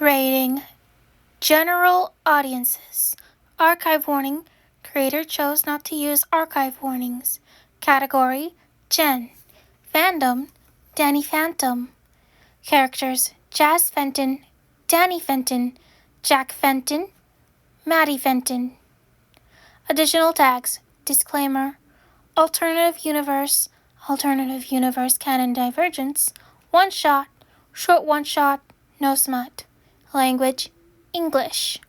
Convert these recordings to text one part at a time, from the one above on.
Rating: General audiences. Archive warning. Creator chose not to use archive warnings. Category: Gen. Fandom: Danny Phantom. Characters: Jazz Fenton, Danny Fenton, Jack Fenton, Maddie Fenton. Additional tags: Disclaimer: Alternative universe canon divergence, one shot, short one shot, no smut. Language: English.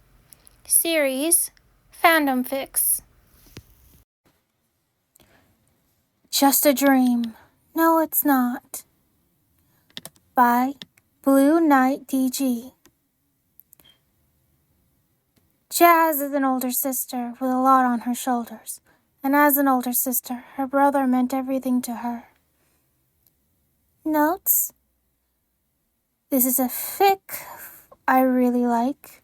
Series: Fandom Fix. Just a Dream. No, it's not. By Blue Knight DG. Jazz is an older sister with a lot on her shoulders, and as an older sister, her brother meant everything to her. Notes: This is a fic I really like.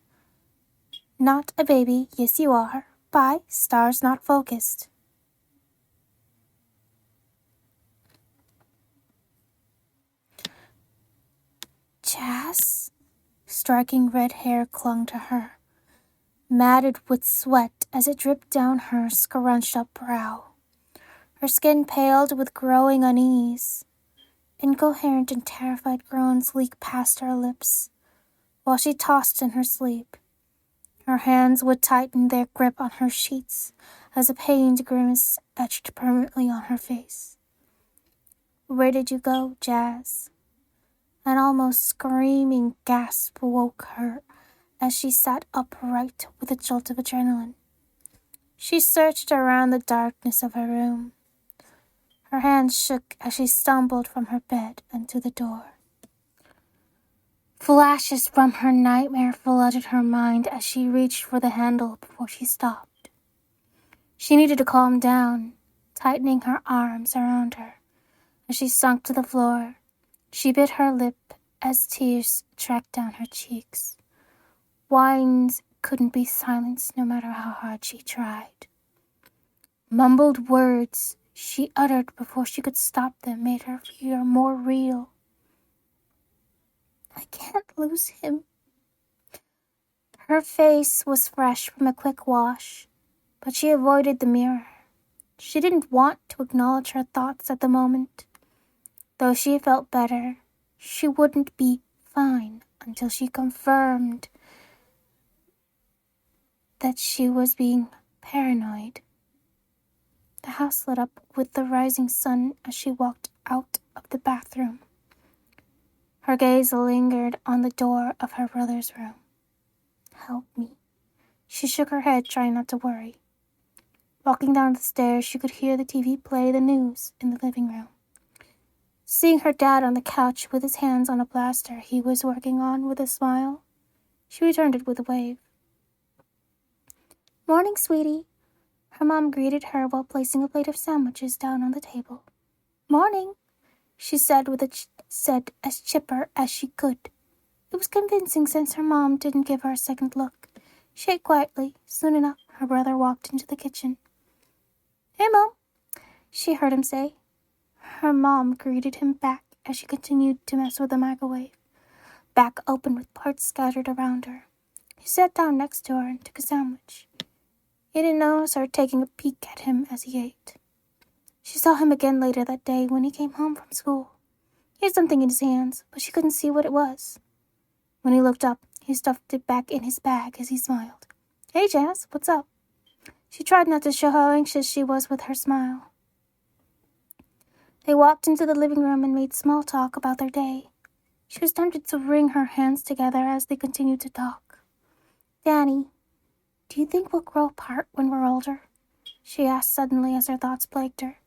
Not a Baby, Yes You Are, by Stars Not Focused. Jazz? Striking red hair clung to her, matted with sweat as it dripped down her scrunched-up brow. Her skin paled with growing unease. Incoherent and terrified groans leaked past her lips, while she tossed in her sleep. Her hands would tighten their grip on her sheets as a pained grimace etched permanently on her face. "Where did you go, Jazz?" An almost screaming gasp woke her as she sat upright with a jolt of adrenaline. She searched around the darkness of her room. Her hands shook as she stumbled from her bed and to the door. Flashes from her nightmare flooded her mind as she reached for the handle before she stopped. She needed to calm down, tightening her arms around her. As she sunk to the floor, she bit her lip as tears tracked down her cheeks. Whines couldn't be silenced no matter how hard she tried. Mumbled words she uttered before she could stop them made her fear more real. "I can't lose him." Her face was fresh from a quick wash, but she avoided the mirror. She didn't want to acknowledge her thoughts at the moment. Though she felt better, she wouldn't be fine until she confirmed that she was being paranoid. The house lit up with the rising sun as she walked out of the bathroom. Her gaze lingered on the door of her brother's room. "Help me." She shook her head, trying not to worry. Walking down the stairs, she could hear the TV play the news in the living room. Seeing her dad on the couch with his hands on a blaster he was working on with a smile, she returned it with a wave. "Morning, sweetie." Her mom greeted her while placing a plate of sandwiches down on the table. "Morning," she said said as chipper as she could. It was convincing since her mom didn't give her a second look. She ate quietly. Soon enough, her brother walked into the kitchen. "Hey, Mom," she heard him say. Her mom greeted him back as she continued to mess with the microwave, back open with parts scattered around her. He sat down next to her and took a sandwich. He didn't notice her taking a peek at him as he ate. She saw him again later that day when he came home from school. He had something in his hands, but she couldn't see what it was. When he looked up, he stuffed it back in his bag as he smiled. "Hey, Jazz, what's up?" She tried not to show how anxious she was with her smile. They walked into the living room and made small talk about their day. She was tempted to wring her hands together as they continued to talk. "Danny, do you think we'll grow apart when we're older?" she asked suddenly as her thoughts plagued her.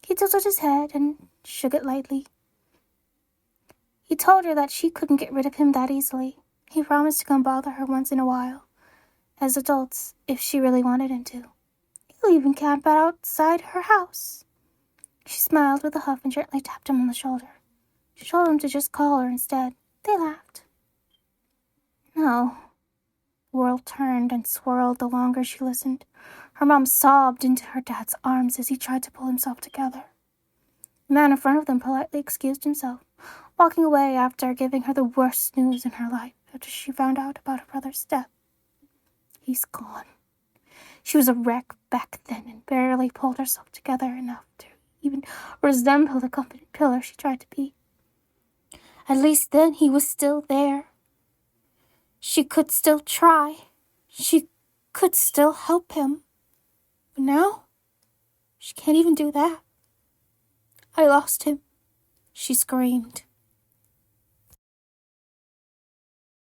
He tilted his head and shook it lightly. He told her that she couldn't get rid of him that easily. He promised to come bother her once in a while, as adults, if she really wanted him to. He'll even camp outside her house. She smiled with a huff and gently tapped him on the shoulder. She told him to just call her instead. They laughed. No. The world turned and swirled the longer she listened. Her mom sobbed into her dad's arms as he tried to pull himself together. The man in front of them politely excused himself. walking away after giving her the worst news in her life after she found out about her brother's death. He's gone. She was a wreck back then and barely pulled herself together enough to even resemble the confident pillar she tried to be. At least then he was still there. She could still try. She could still help him. But now, she can't even do that. I lost him, she screamed.